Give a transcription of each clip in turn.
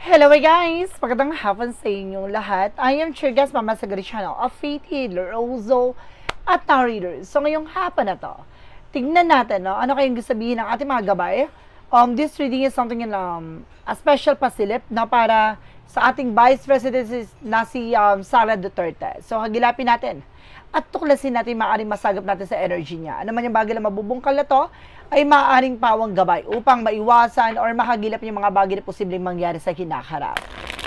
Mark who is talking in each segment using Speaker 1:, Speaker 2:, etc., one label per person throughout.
Speaker 1: Hello guys! Magandang hapon sa inyong lahat. I am your guest, Mama Sagari Channel, a faith healer, also at tarot reader. So ngayong hapon na to, tignan natin ano kayong gusto sabihin ng ating mga gabay. This reading is something in a special pasilip na para sa ating Vice President na si Sara Duterte. So hagilapin natin at tuklasin natin maaaring masagap natin sa energy niya. Ano man yung bagay na mabubungkal na to, ay maaaring pawang gabay upang maiwasan or makagilap yung mga bagay na posibleng mangyari sa kinaharap.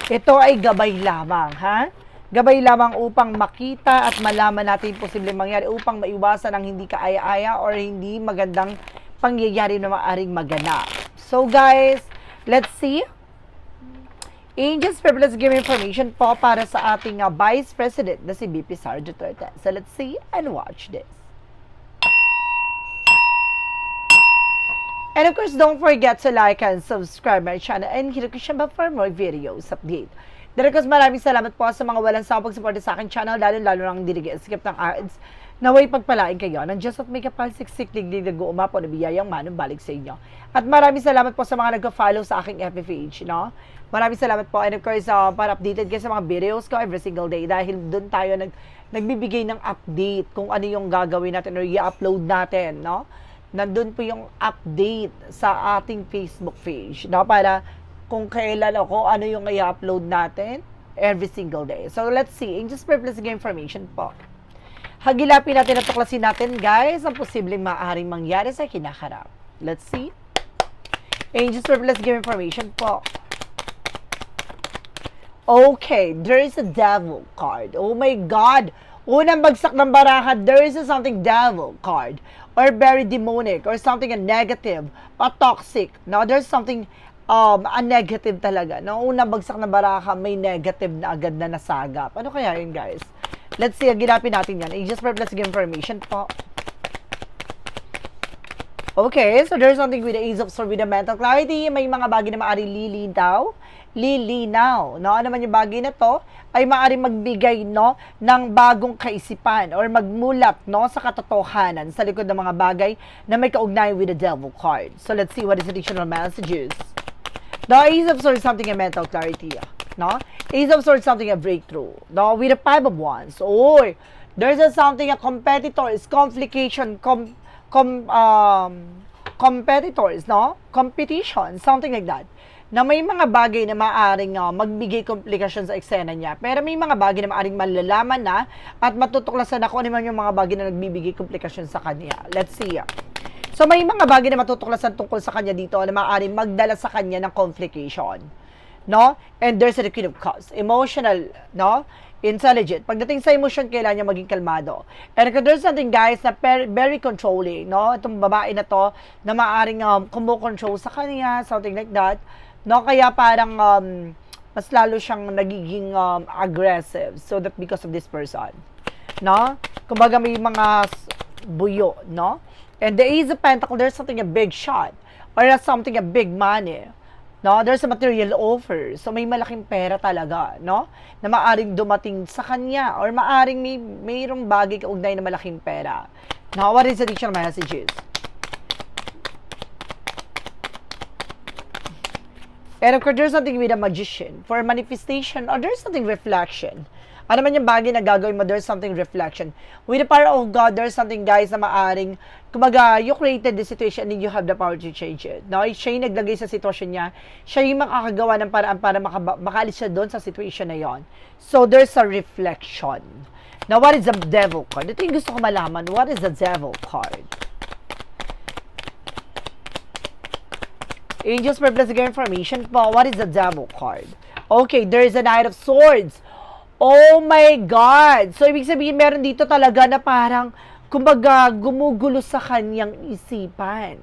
Speaker 1: Ito ay gabay lamang, ha? Gabay lamang upang makita at malaman natin yung posibleng mangyari upang maiwasan ang hindi kaaya-aya or hindi magandang pangyayari na maaaring maganap. So guys, let's see. Angels Privilege give information po para sa ating Vice President na si VP Sara Duterte. So let's see and watch this. And of course, don't forget to like and subscribe my channel and hit the bell for more videos update. Dahil of course, maraming salamat po sa mga walang sawang pagsuporta sa aking channel, lalo nang hindi nag-skip ng ads. Naway pagpalain kayo ng Diyos at may kapal siksik digdig nag-uumapo na biyayang manong balik sa inyo. At maraming salamat po sa mga nag-follow sa aking FB page, no? Maraming salamat po. And of course, para updated kayo sa mga videos ko every single day dahil doon tayo nagbibigay ng update kung ano yung gagawin natin or i-upload natin, no? Nandun po yung update sa ating Facebook page, no? Para kung kailan o ano yung i-upload natin every single day. So, let's see. Angels Privilege information po. Hagilapin natin at tuklasin natin, guys, ang posibleng maaaring mangyari sa kinaharap. Let's see. Angels Privilege information po. Okay, there is a devil card. Oh my God! Unang bagsak ng baraha, there is a something devil card. Or very demonic, or something a negative, a toxic. Now, there's something a negative talaga. No, unang bagsak ng baraha, may negative na agad na nasagap. Ano kaya yun, guys? Let's see, ginapin natin yan. Angels Privilege information po. Okay, so there's something with the Ace of Swords with the mental clarity. May mga bagay na maaaring lilinaw. No? Ano man yung bagay na to, ay maaaring magbigay, no, ng bagong kaisipan or magmulat, no, sa katotohanan sa likod ng mga bagay na may kaugnayan with the Devil card. So let's see what is the additional messages. The Ace of Swords, something in mental clarity. No? Ace of Swords, something a breakthrough. No? With the Five of Wands. Oy, there's something a competitors, complication, competitors, no? Competition, something like that. Na may mga bagay na maaring magbigay komplikasyon sa eksena niya. Pero may mga bagay na maaring malalaman na at matutuklasan na kung ano man yung mga bagay na nagbibigay komplikasyon sa kanya. Let's see. So may mga bagay na matutuklasan tungkol sa kanya dito na maaring magdala sa kanya ng complication. No? And there's the Queen of Cups. Emotional, no? Intelligent. Pagdating sa emotion, kailangan niya maging kalmado. And there's something, guys, na very controlling, no? Itong babae na to, na maaring kumokontrol sa kanya, something like that. No? Kaya parang mas lalo siyang nagiging aggressive. So that because of this person. No? Kumbaga may mga buyo, no? And the Ace of Pentacles, there's something a big shot. Or something a big money. No, there's a material offer. So may malaking pera talaga, no? Na maaring dumating sa kanya or maaring mayroong bagay kaugnay na malaking pera. Now, what is the additional messages? And of course, there's something with a magician for manifestation or there's something reflection. Ano man yung bagay na gagawin mo, there's something reflection. With the power of God, there's something, guys, na maaring, kumbaga, you created the situation and you have the power to change it. No? Siya yung naglagay sa sitwasyon niya. Siya yung makakagawa ng paraan para makaalis siya doon sa situation na yon. So, there's a reflection. Now, what is the devil card? Ito yung gusto ko malaman. What is the devil card? Angels Privilege information po. What is the devil card? Okay, there is a Knight of Swords. Oh my God! So, ibig sabihin, meron dito talaga na parang, kumbaga, gumugulo sa kanyang isipan.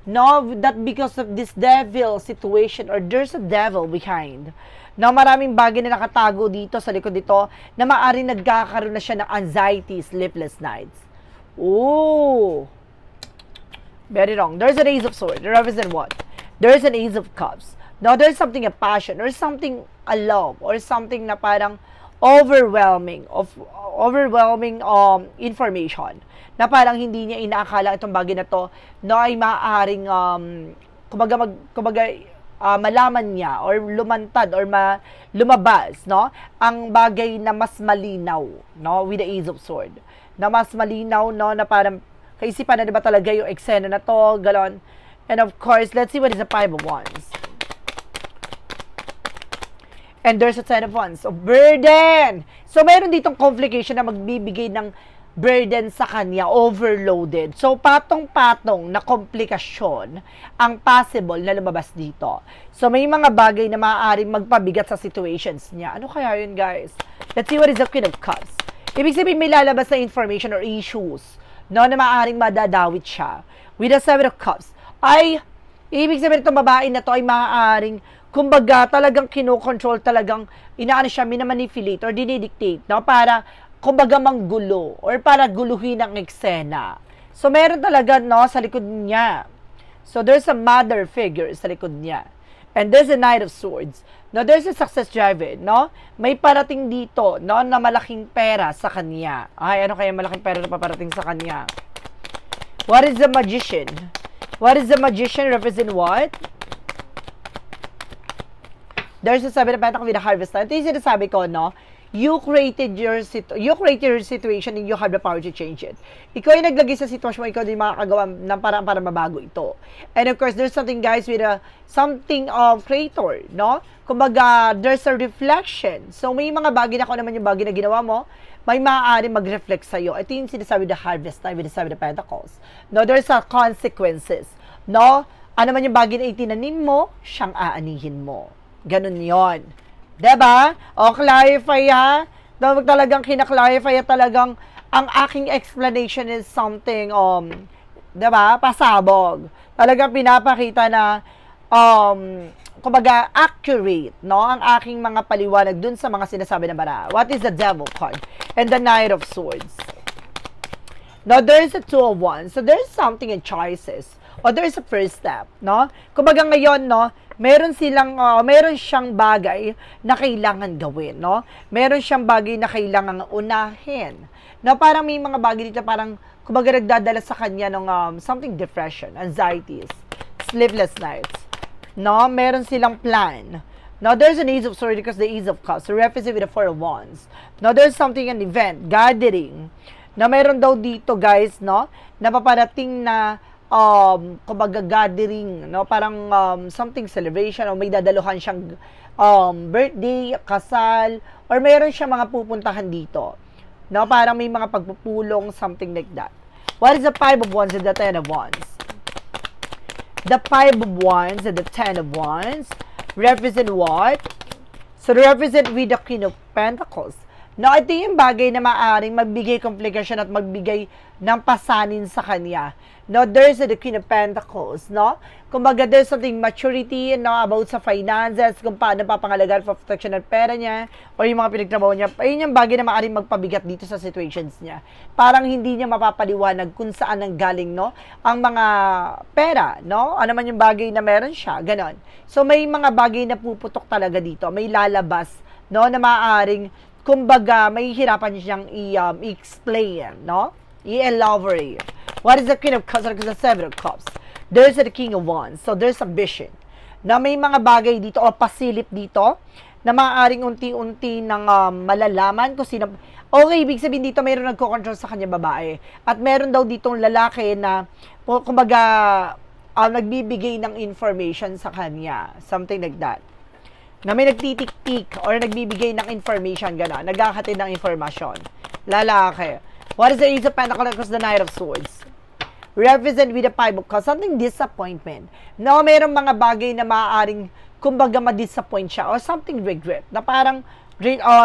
Speaker 1: No? That because of this devil situation or there's a devil behind. No? Maraming bagay na nakatago dito sa likod dito na maaaring nagkakaroon na siya ng anxiety, sleepless nights. Ooh! Very wrong. There's an Ace of Swords. Represent what? There's an Ace of Cups. Now, there's something a passion or something a love or something na parang overwhelming information na parang hindi niya inaakala itong bagay na to na ay maaaring kumbaga malaman niya or lumantad or lumabas, no? Ang bagay na mas malinaw, no? With the Ace of Sword. Na mas malinaw, no? Na parang kaisipan na diba talaga yung eksena na to, galon. And of course, let's see what is the Five of Wands. And there's a Ten of Wands. So, burden! So, meron ditong complication na magbibigay ng burden sa kanya, overloaded. So, patong-patong na komplikasyon ang possible na lumabas dito. So, may mga bagay na maaaring magpabigat sa situations niya. Ano kaya yun, guys? Let's see what is the Queen of Cups. Ibig sabihin, may lalabas na information or issues, no, na maaaring madadawit siya. With the Seven of Cups, ay, ibig sabihin itong babae na to ay maaaring, kumbaga, talagang kinokontrol, talagang, inaano siya, minamanipulate or dinidictate, no, para, kumbaga, manggulo or para guluhin ang eksena. So, meron talaga, no, sa likod niya. So, there's a mother figure sa likod niya. And there's a Knight of Swords. No, there's a success driver, no? May parating dito, no, na malaking pera sa kanya. Ay, ano kaya malaking pera na paparating sa kanya? What is the Magician? What is the Magician represent what? There's a Seven of Pentacles with a Harvest. Ito yung sinasabi ko, no? You created your situation and you have the power to change it. Ikaw yung naglagay sa sitwasyon mo, ikaw din makakagawa ng paraan para mabago ito. And of course, there's something, guys, with something of creator, no? Kumbaga, there's a reflection. So, may mga bagay na kung naman yung bagay na ginawa mo, may maaari mag-reflect sa'yo. Ito yung sinasabi the harvest time with the Seven of Pentacles. No, there's a consequences. No? Ano man yung bagay na itinanim mo, siyang aanihin mo. Ganun yon. Diba? O, clarify ha. Talagang kinaklarify talagang ang aking explanation is something, diba? Pasabog. Talagang pinapakita na, kumbaga, accurate, no? Ang aking mga paliwanag dun sa mga sinasabi na bara. What is the Devil card? And the Knight of Swords. Now, there's a Two of Wands. So, there's something in choices. O, there's a first step, no? Kumbaga ngayon, no? Meron siyang bagay na kailangan gawin, no? Meron siyang bagay na kailangan unahin. No, parang may mga bagay dito parang kumbaga nagdadala sa kanya ng something depression, anxieties, sleepless nights. No, meron silang plan. Now, there's an Ace of Swords because the Ace of Cups, so represent with the Four of Wands. Now, there's something, an event, gathering, na meron daw dito, guys, no? Napaparating na kumbaga gathering, no? Parang something celebration o may dadaluhan siyang birthday, kasal, or meron siyang mga pupuntahan dito. No? Parang may mga pagpupulong, something like that. What is the Five of Wands and the Ten of Wands? The Five of Wands and the Ten of Wands represent what? So, represent with the Queen of Pentacles. No, ito yung bagay na maaaring magbigay komplikasyon at magbigay ng pasanin sa kanya. No, there's the Queen of Pentacles, no? Kumbaga, there's something maturity, no, about sa finances, kung paano papangalagaan for protection ng pera niya, o yung mga pinagtrabaho niya. Ayun yung bagay na maaaring magpabigat dito sa situations niya. Parang hindi niya mapapaliwanag kung saan ang galing, no? Ang mga pera, no? Ano man yung bagay na meron siya, ganon. So, may mga bagay na puputok talaga dito. May lalabas, no, na maaaring kumbaga, may hirapan siyang i-explain, no? I-elaborate. What is the Queen of Cups? Because the Seven of Cups. There's the King of Wands. So, there's ambition. Na may mga bagay dito o pasilip dito na maaaring unti-unti ng malalaman kung sino. Okay, ibig sabihin dito mayroon nagko-control sa kanya babae. At meron daw ditong lalaki na, kumbaga, nagbibigay ng information sa kanya. Something like that. Na may nagtitik-tik or nagbibigay ng information, gano'n. Nagkakatid ng informasyon. Lalaki. What is the Ace of Pentacles because the Knight of Swords? Represent with the Five of Cups. Something disappointment. No, mayroong mga bagay na maaaring, kumbaga, ma-disappoint siya or something regret. Na parang,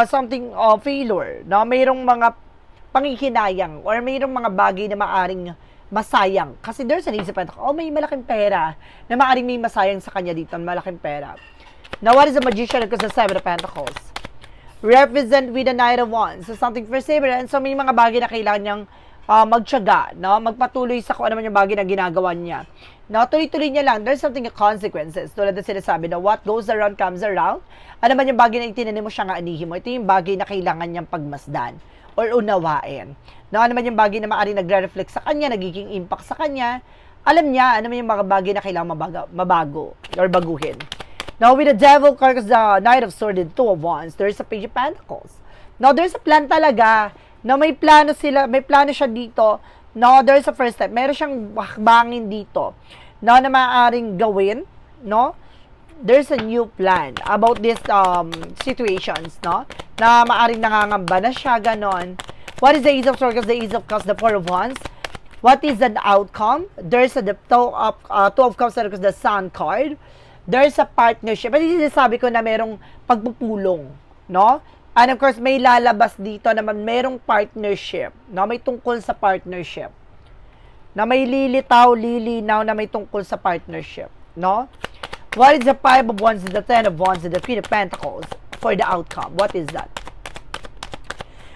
Speaker 1: something failure. No, mayroong mga panghihinayang or mayroong mga bagay na maaaring masayang. Kasi there's an Ace of Pentacles. May malaking pera na maaaring may masayang sa kanya dito. Malaking pera. Now, what is the Magician? Because the Seven of Pentacles. Represent with the Knight of Wands. So, something perseverance. So, may mga bagay na kailangan niyang magtiyaga, no? Magpatuloy sa kung ano man yung bagay na ginagawa niya. No, tuloy-tuloy niya lang. There's something consequences. Tulad na sinasabi na what goes around comes around. Ano man yung bagay na itinanim mo siya nga anihin mo. Ito yung bagay na kailangan niyang pagmasdan or unawain. No, ano man yung bagay na maaaring nagre-reflect sa kanya, nagiging impact sa kanya. Alam niya, ano man yung mga bagay na kailangan mabago or baguhin. Now, with the Devil card, the Knight of Swords and Two of Wands, there's a Page of Pentacles. Now, there's a plan talaga. Now, may plano siya dito. Now, there's a first step. Meron siyang hakbangin dito. Now, na maaaring gawin, no? There's a new plan about these situations, no? Na maaaring nangangamba na siya, ganon. What is the Ace of Swords? The Ace of Cups, the Four of Wands. What is an outcome? There's a Two of Cups, the Sun card. There's a partnership. At sinasabi ko na merong pagpupulong, no? And of course, may lalabas dito naman merong partnership, no? May tungkol sa partnership. Na may lilinaw na may tungkol sa partnership, no? What is the Five of Wands, the Ten of Wands, and the Queen of Pentacles for the outcome? What is that?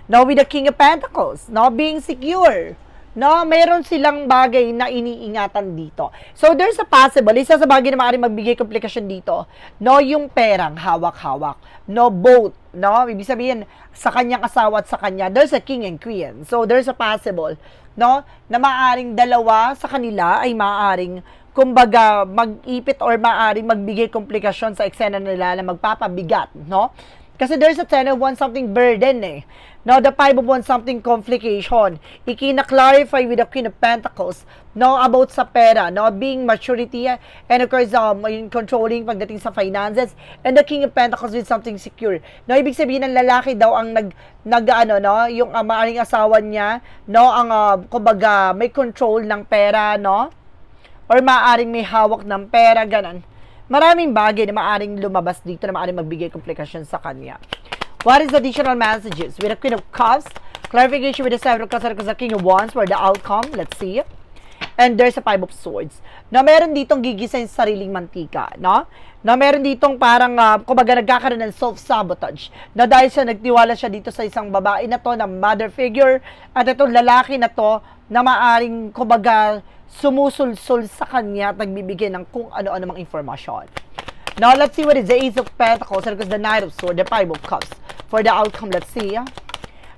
Speaker 1: Now, with the King of Pentacles, no? Being secure. No, meron silang bagay na iniingatan dito. So, there's a possible, isa sa bagay na maaaring magbigay komplikasyon dito, no, yung perang hawak-hawak. No, both, no, ibig sabihin, sa kanyang asawa at sa kanya, there's a king and queen. So, there's a possible, no, na maaaring dalawa sa kanila ay maaaring, kumbaga, mag-ipit or maaaring magbigay komplikasyon sa eksena nila na magpapabigat, no? Kasi there's a Ten of Wands, something burden eh. Now, the Five of Wands, something complication. Ikina-clarify with the Queen of Pentacles, no, about sa pera, no, being maturity, and of course, controlling pagdating sa finances, and the King of Pentacles with something secure. No, ibig sabihin ng lalaki daw ang no, yung maaring asawa niya, no, ang, kumbaga, may control ng pera, no, or maaring may hawak ng pera, ganon. Maraming bagay na maaring lumabas dito na maaring magbigay komplikasyon sa kanya. What is the additional messages? With the Queen of Cups, clarification with the Seven of Cups, the King of Wands, for the outcome, let's see. And there's a Five of Swords. Na meron ditong gigisa yung sariling mantika, no? Na meron ditong parang, kumbaga nagkakaroon ng self-sabotage. Na dahil siya nagtiwala siya dito sa isang babae na to, na mother figure, at itong lalaki na to, na maaring, kumbaga, sumusulsul sa kanya at nagbibigay ng kung ano-ano mang informasyon. Now, let's see what is the Ace of Pentacles, and the Knight of Swords, the Five of Cups. For the outcome, let's see.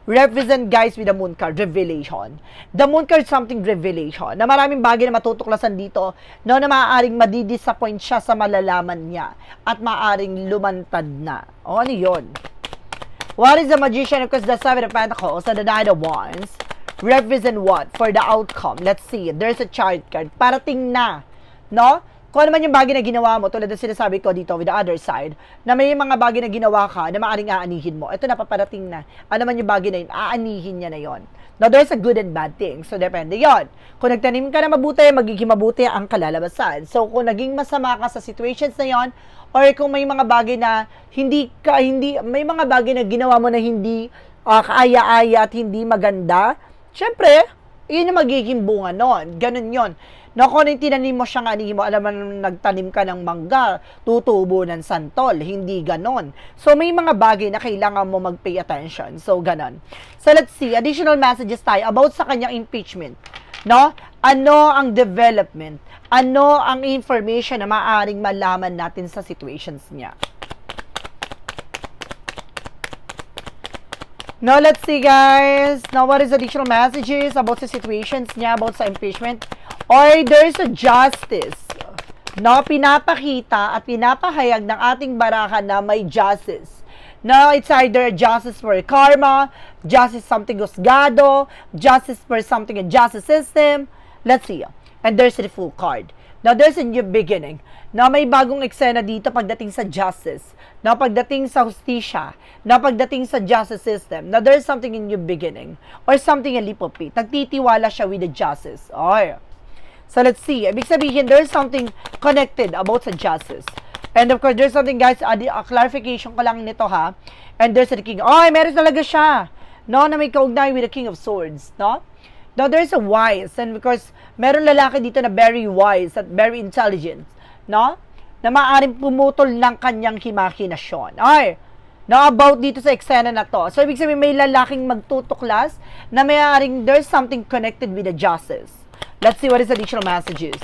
Speaker 1: Represent, guys, with the Moon card, revelation. The Moon card is something revelation. Na maraming bagay na matutuklasan dito, no, na maaaring madidisappoint siya sa malalaman niya at maaaring lumantad na. O, ano yun? What is the Magician? Of course, the Seven of Pentacles and the Knight of Wands. Represent what? For the outcome. Let's see. There's a Chariot card. Parating na. No? Kung ano man yung bagay na ginawa mo, tulad ng sinasabi ko dito with the other side, na may mga bagay na ginawa ka na maaaring aanihin mo. Ito na, paparating na. Ano man yung bagay na yun, aanihin niya na yon. Now, there's a good and bad thing. So, depende yon. Kung nagtanim ka na mabuti, magiging mabuti ang kalalabasan. So, kung naging masama ka sa situations na yon, or kung may mga bagay na may mga bagay na ginawa mo na hindi kaaya-aya at hindi maganda, syempre, yun yung magiging bunga nun. Ganun yun. No, kung yung tinanim mo siyang anihin mo, alam mo nagtanim ka ng mangga, tutubo ng santol. Hindi ganon. So, may mga bagay na kailangan mo mag-pay attention. So, ganon. So, let's see. Additional messages tayo about sa kanyang impeachment. No? Ano ang development? Ano ang information na maaaring malaman natin sa situations niya? Now, let's see, guys. Now, what is additional messages about the situations niya, about sa impeachment? Or there's a justice. No, pinapakita at pinapahayag ng ating baraha na may justice. No, it's either justice for karma, justice something husgado, justice for something in justice system. Let's see. And there's the Fool card. Now, there's a new beginning. Now, may bagong eksena dito pagdating sa justice. Now, pagdating sa hustisya. Now, pagdating sa justice system. Now, there's something in new beginning. Or something in leap of faith. Nagtitiwala siya with the justice. Or, so, let's see. Ibig sabihin, there's something connected about sa justice. And of course, there's something, guys, a clarification ko lang nito, ha. And there's the King. Oh, meron talaga siya. No, na may kaugnay with the King of Swords. No? Now, there's a wise. And of course, meron lalaki dito na very wise at very intelligent. No? Na maaaring pumutol ng kanyang imahinasyon. Ay, now about dito sa eksena na to. So, ibig sabihin, may lalaking magtutuklas na maaaring there's something connected with the justice. Let's see what is additional messages.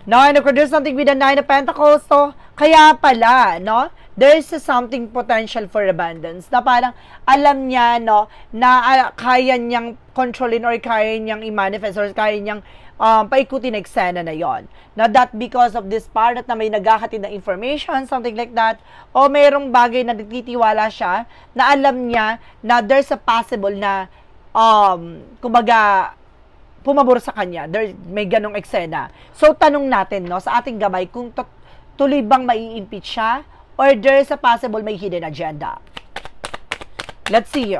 Speaker 1: No, and of course, there's something with the Nine of Pentacles. So, kaya pala, no, there's something potential for abundance na parang alam niya, no, na kaya niyang kontrolin or kaya niyang i-manifest or kaya niyang paikutin na eksena na yon. Now, that because of this part na may naghahatid ng information, something like that, o merong bagay na nagtitiwala siya, na alam niya na there's a possible na, kumbaga, pumabor sa kanya. May ganong eksena. So, tanong natin, no, sa ating gabay, kung tuloy bang mai-impeach siya, or there's a possible may hidden agenda. Let's see.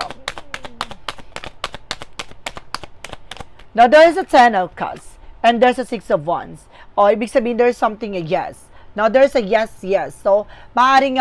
Speaker 1: Now, there's a 10 of cups, and there's a 6 of wands. O, ibig sabihin, there's something a yes. Now, there's a yes. So, maaring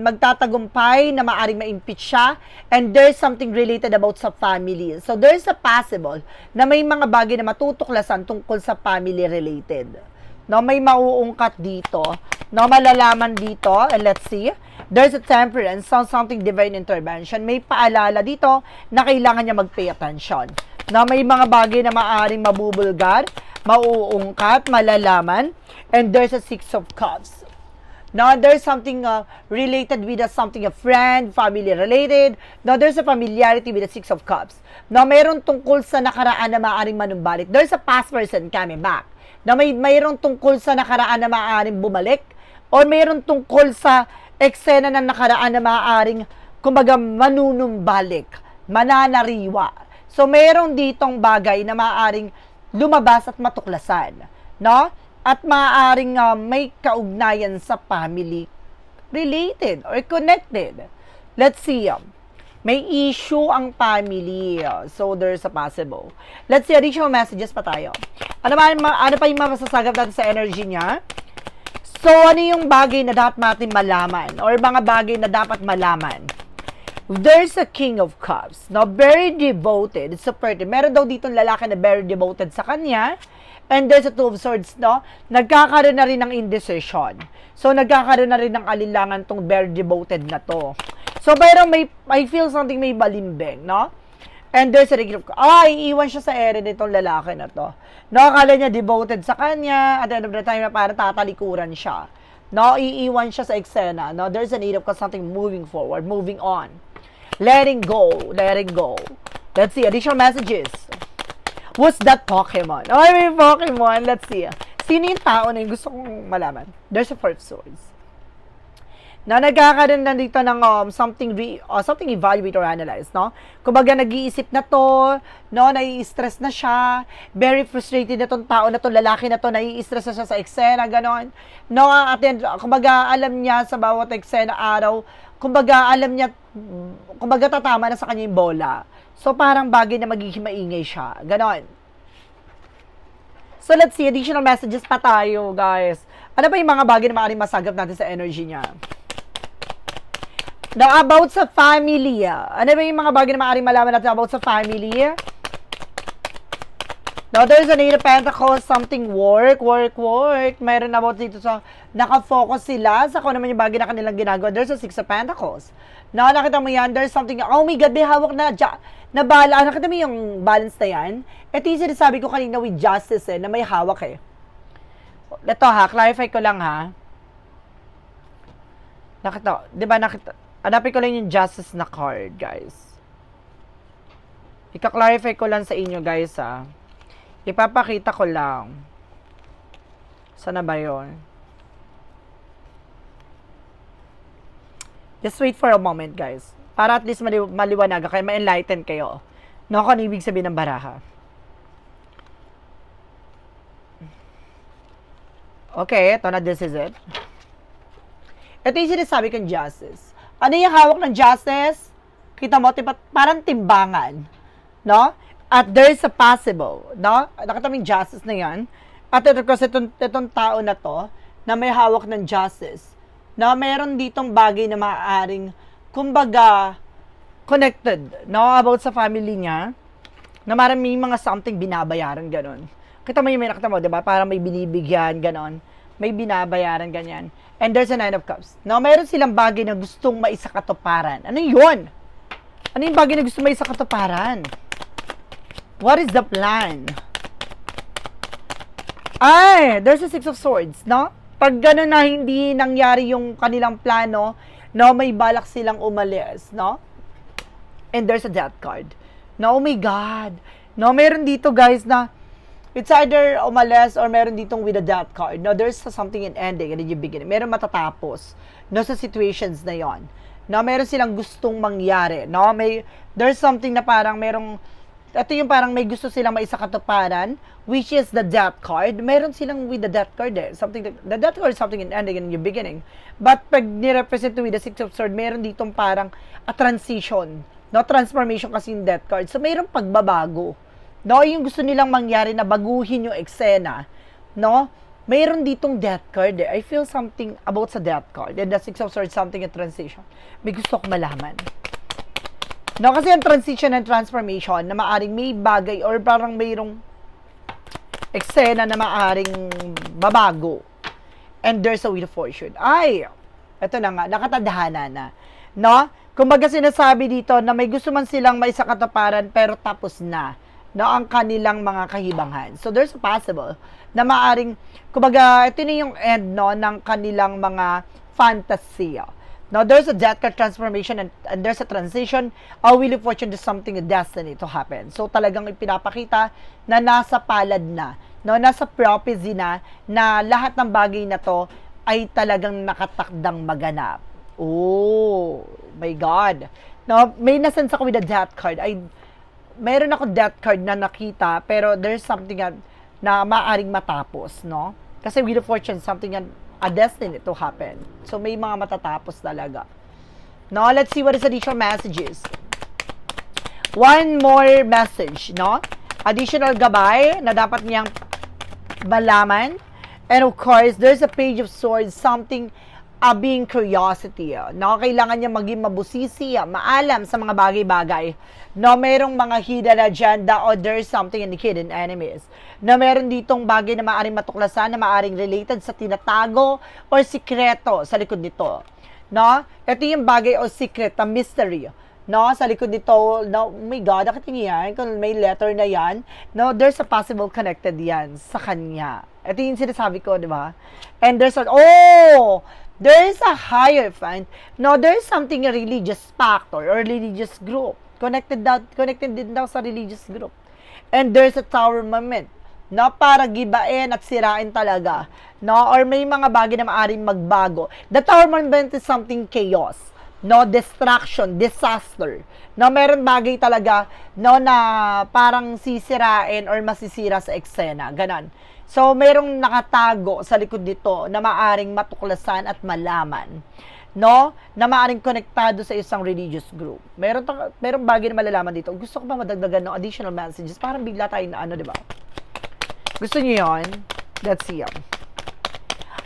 Speaker 1: magtatagumpay na maaring ma-impeach siya, and there's something related about sa family. So, there's a possible na may mga bagay na matutuklasan tungkol sa family related. No, may mauungkat dito. No, malalaman dito, and let's see. There's a temperance, something divine intervention. May paalala dito na kailangan niya mag-pay attention. Na may mga bagay na maaaring mabubulgar, mauungkat, malalaman, and there's a 6 of cups. Now, there's something related with something a friend, family related. Now, there's a familiarity with the 6 of cups. Now, mayroon tungkol sa nakaraan na maaaring manumbalik. There's a past person coming back. Now, mayroon tungkol sa nakaraan na maaaring bumalik, or mayroon tungkol sa eksena ng nakaraan na maaaring, kumbaga, manunumbalik, mananariwa. So, mayroon ditong bagay na maaaring lumabas at matuklasan, no? At maaaring may kaugnayan sa family related or connected. Let's see. May issue ang family. So, there's a possible. Let's see, additional messages pa tayo. Ano pa yung masasagap natin sa energy niya? So, ano yung bagay na dapat natin malaman? Or mga bagay na dapat malaman? There's a King of Cups. No, very devoted. It's supportive. Meron daw dito lalaki na very devoted sa kanya. And there's a Two of Swords, no? Nagkakaroon na rin ng indecision. So, nagkakaroon na rin ng alinlangan tong very devoted na to. So, pero I feel something may balimbing, no? And there's a King of Cups. Iiwan siya sa ere nitong lalaki na to. No, akala niya devoted sa kanya. At the end of the time, na parang tatalikuran siya. No, iiwan siya sa eksena. No, there's a need of something moving forward, moving on. Letting go. Let's see, additional messages. What's that Pokemon? Oh, may Pokemon. Let's see. Sino yung tao na yung gusto kong malaman? There's a Four of Swords. Na nagkakaroon na dito ng something evaluate or analyze, no? Kumbaga nag-iisip na to, no? Nai-stress na siya. Very frustrated na tong tao na to, lalaki na to, nai-stress na siya sa eksena, ganon. No, kumbaga alam niya sa bawat eksena araw, kumbaga alam niya, kumbaga tatama na sa kanya yung bola. So, parang bagay na magiging maingay siya. Ganon. So, let's see. Additional messages pa tayo, guys. Ano ba yung mga bagay na maaaring masagap natin sa energy niya? Now, about sa family. Ano ba yung mga bagay na maaaring malaman natin about sa family? Now, there's an 8 of Pentacles, something work. Mayroon about dito sa, nakafocus sila sa kung naman yung bagay na kanilang ginagawa. There's a 6 of Pentacles. Now, nakita mo yan, there's something, oh my God, may hawak na bala. Nakita mo yung balance na yan? Ito yung sinasabi ko kanina with justice na may hawak Ito clarify ko lang Nakita, di ba hanapin ko lang yung justice na card, guys. Ika-clarify ko lang sa inyo, guys, Ipapakita ko lang. Sana ba yun? Just wait for a moment, guys. Para at least maliwanaga kayo, ma-enlighten kayo. No, kung ano ibig sabihin ng baraha. Okay, ito na, this is it. Ito yung sinasabi kong justice. Ano yung hawak ng justice? Kita mo, parang timbangan. No? At there's a possible, no? Nakita mo yung justice na yan. At ito kasi itong tao na to, na may hawak ng justice, na mayroon ditong bagay na maaaring, kumbaga, connected, no? About sa family niya, na maraming mga something binabayaran, ganon. Kita mo yung may nakita mo, diba? Parang may binibigyan, ganon. May binabayaran, ganyan. And there's a 9 of Cups. Now, mayroon silang bagay na gustong maisakatuparan. Ano yun? Ano yung bagay na gusto maisakatuparan? What is the plan? There's a 6 of Swords, no? Pag gano'n na hindi nangyari yung kanilang plano, no, may balak silang umalis, no? And there's a Death card. No, oh my God. No, meron dito, guys, na It's either umalis or meron ditong with a death card. No, there's something in ending and in yung beginning. Meron matatapos, no, sa situations na yon. No, meron silang gustong mangyari. No, there's something na parang ito yung parang may gusto silang maisakatuparan, which is the death card. Meron silang with the death card eh. The death card is something in ending and in yung beginning. But pag ni-represent with the Six of Swords, meron ditong parang a transition. No, transformation kasi yung death card. So, mayroong pagbabago. No, yung gusto nilang mangyari na baguhin yung eksena, no? Mayroon ditong death card eh. I feel something about sa death card. And the Six of Swords, something in transition. May gusto ko malaman. No, kasi yung transition and transformation na maaring may bagay or parang mayroong eksena na maaring babago. And there's a Wheel of Fortune. Ay, eto na nga, nakatadhana na. No? Kumbaga sinasabi dito na may gusto man silang maisakatuparan pero tapos na. No, ang kanilang mga kahibanghan. So, there's a possible na maaring, kumbaga, ito na yung end, no, ng kanilang mga fantasy. No, there's a death card transformation and there's a transition. A Wheel of Fortune is something, a destiny to happen. So, talagang ipinapakita na nasa palad na, no, nasa prophecy na lahat ng bagay na to ay talagang nakatakdang maganap. Oh, my God. No, may nasense ako with the death card. Meron ako death card na nakita, pero there's something na maaring matapos, no? Kasi Wheel of Fortune, something a destiny to happen. So, may mga matatapos talaga. No, let's see what is additional messages. One more message, no? Additional gabay na dapat niyang malaman. And of course, there's a Page of Swords, something being curiosity. No, kailangan niya maging mabusisi, maalam sa mga bagay-bagay. No, merong mga hidden agenda or there's something in the hidden enemies. No, meron ditong bagay na maaring matuklasan, na maaring related sa tinatago or sikreto sa likod nito. No, ito yung bagay o secret, a mystery. No, sa likod nito, no, oh my God, nakita niyo yan, kung may letter na yan, no, there's a possible connected yan sa kanya. Ito yung sinasabi ko, di ba? And there's there is a hierophant. No, there is something a religious factor or religious group. Connected din daw sa religious group. And there's a tower moment. No, para gibain at sirain talaga. No, or may mga bagay na maaaring magbago. The tower moment is something chaos. No, distraction, disaster. No, meron bagay talaga, no, na parang sisirain or masisira sa eksena. Ganon. So, merong nakatago sa likod nito na maaring matuklasan at malaman. No? Na maaring konektado sa isang religious group. Merong bagay na malalaman dito. Gusto ko ba madagdagan ng additional messages? Parang bigla tayo na di ba? Gusto niyo yun? Let's see.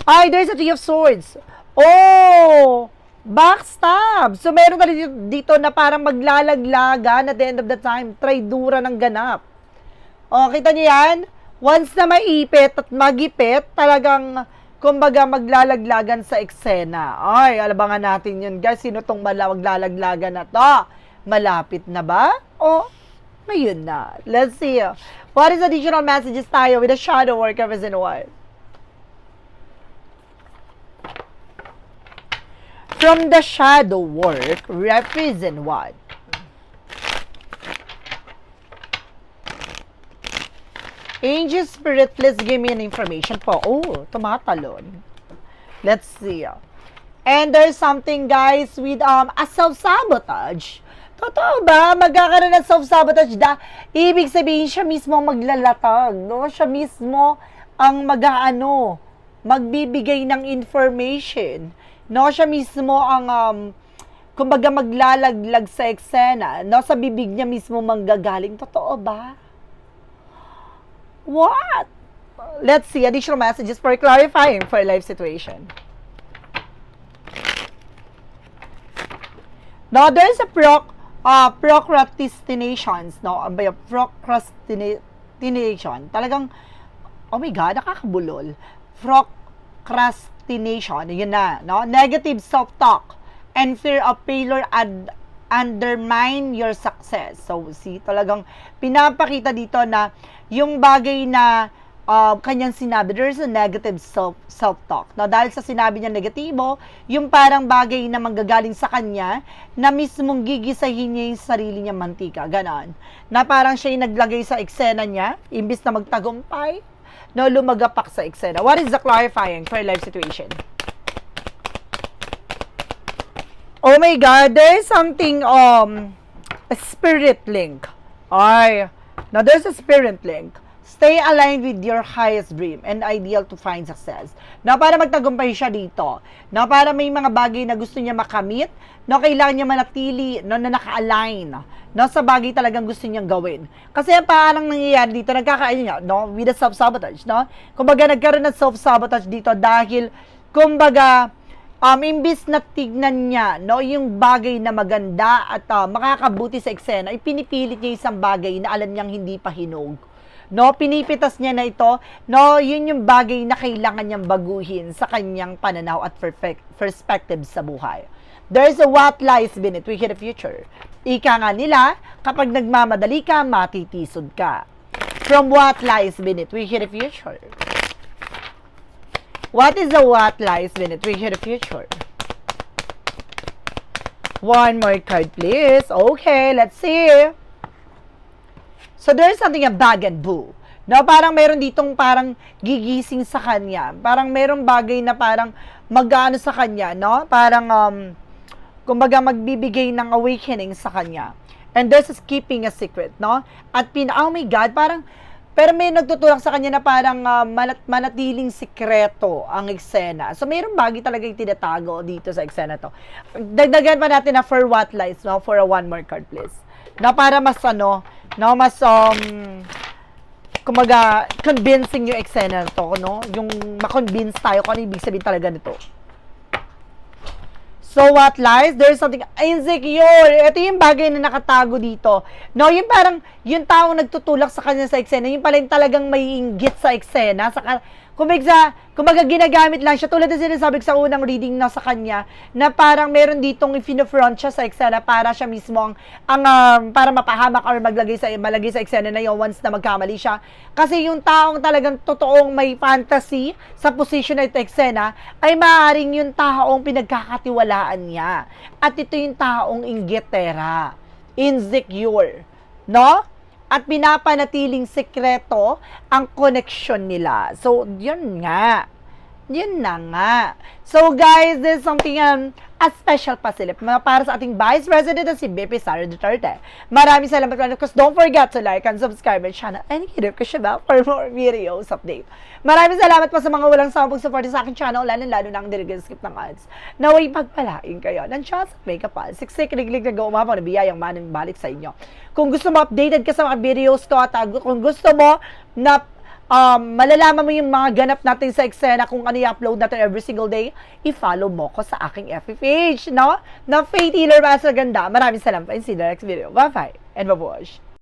Speaker 1: Ay, there's a Three of Swords. Oh! Backstab! So, meron ka dito na parang maglalaglagan at the end of the time. Traidura ng ganap. O, kita niyo yan? Once na maipit at magipit, talagang, kumbaga, maglalaglagan sa eksena. Ay, alabangan natin yun, guys. Sino tong maglalaglagan na to? Malapit na ba? O, mayun na. Let's see. What is additional messages tayo with the shadow work represent what? From the shadow work, represent what? Angel Spirit, please give me an information po. Oh, tumatalon. Let's see. And there's something, guys, with a self-sabotage. Totoo ba? Magkakaroon ng self-sabotage da? Ibig sabihin, siya mismo ang maglalatag, no? Siya mismo ang magbibigay ng information. No? Siya mismo ang, kumbaga, maglalaglag sa eksena. No? Sa bibig niya mismo manggagaling. Totoo ba? What? Let's see additional messages for clarifying for life situation. Now, there's a procrastinations, no? Procrastination. Talagang, oh my God, nakakabulol. Procrastination, yun na, no? Negative self-talk and fear of failure and undermine your success. So, see, talagang pinapakita dito na yung bagay na kanyang sinabi, there's a negative self-talk. No, dahil sa sinabi niya negatibo, yung parang bagay na manggagaling sa kanya, na mismong gigisahin niya yung sarili niya mantika, ganon. Na parang siya yung naglagay sa eksena niya, imbis na magtagumpay, no, lumagapak sa eksena. What is the clarifying for life situation? Oh my God, there's something, a spirit link. Ay, now there's a spirit link. Stay aligned with your highest dream and ideal to find success. Na para magtagumpay siya dito. Na para may mga bagay na gusto niya makamit, no, kailangan niya manatili, no, na naka-align, no, sa bagay talagang gusto niyang gawin. Kasi parang nangyayari dito, nagkakain niya, no, with the self-sabotage, no? Kumbaga, nagkaroon ng self-sabotage dito dahil, kumbaga, imbis na tignan niya, no, yung bagay na maganda at makakabuti sa eksena, ipinipilit niya isang bagay na alam niyang hindi pa hinog. No, pinipitas niya na ito, no, yun yung bagay na kailangan niyang baguhin sa kanyang pananaw at perspective sa buhay. There's a what lies beneath, we hear the future. Ika nga nila, kapag nagmamadali ka, matitisod ka. From what lies beneath, we hear the future. What is the what lies beneath, we hear the future. One more card, please. Okay, let's see. So, there's something a bag and boo. No, parang meron ditong parang gigising sa kanya. Parang merong bagay na parang mag-ano sa kanya, no? Parang, kumbaga magbibigay ng awakening sa kanya. And this is keeping a secret, no? At oh my God, parang, pero may nagtutulak sa kanya na parang manatiling sikreto ang eksena. So, mayroong bagay talaga yung tinatago dito sa eksena to. Dagdagan pa natin na for what lies, no? For a one more card, please. Na para mas mas kumaga convincing yung eksena nito, no? Yung ma-convince tayo kung ano ibig sabihin talaga nito. So what lies? There's something insecure. Ito yung bagay na nakatago dito. No, yung parang yung taong nagtutulak sa kanya sa eksena, yung pala yung talagang may inggit sa eksena, kumbaga ginagamit lang siya, tulad na sinasabi sa unang reading na sa kanya, na parang meron ditong i-front siya sa eksena para siya mismo para mapahamak or malagay sa eksena na yun once na magkamali siya. Kasi yung taong talagang totoong may fantasy sa position na ito eksena, ay maaaring yung taong pinagkakatiwalaan niya. At ito yung taong inggitera, insecure, no? At pinapanatiling sekreto ang connection nila. So, yun nga. Yun na nga. So, guys, this is something, a special pasilip para sa ating Vice President na si BP Sara Duterte. Maraming salamat po. Because don't forget to like and subscribe my channel and hit ko siya ba for more videos update. Maraming salamat po sa mga walang sawang pag-support sa aking channel, lalo na ang dinigiskip ng ads. Naway pagpalain kayo ng chance at make-up pal. Siksik, liglig na gumawa na biyayang maning balik sa inyo. Kung gusto mo updated ka sa mga videos ko at kung gusto mo na malalaman mo yung mga ganap natin sa eksena kung ano i-upload natin every single day, i-follow mo ko sa aking FB page, no? Na Faith Healer para sa ganda. Maraming salamat. See you in the next video. Bye-bye and bye-bye.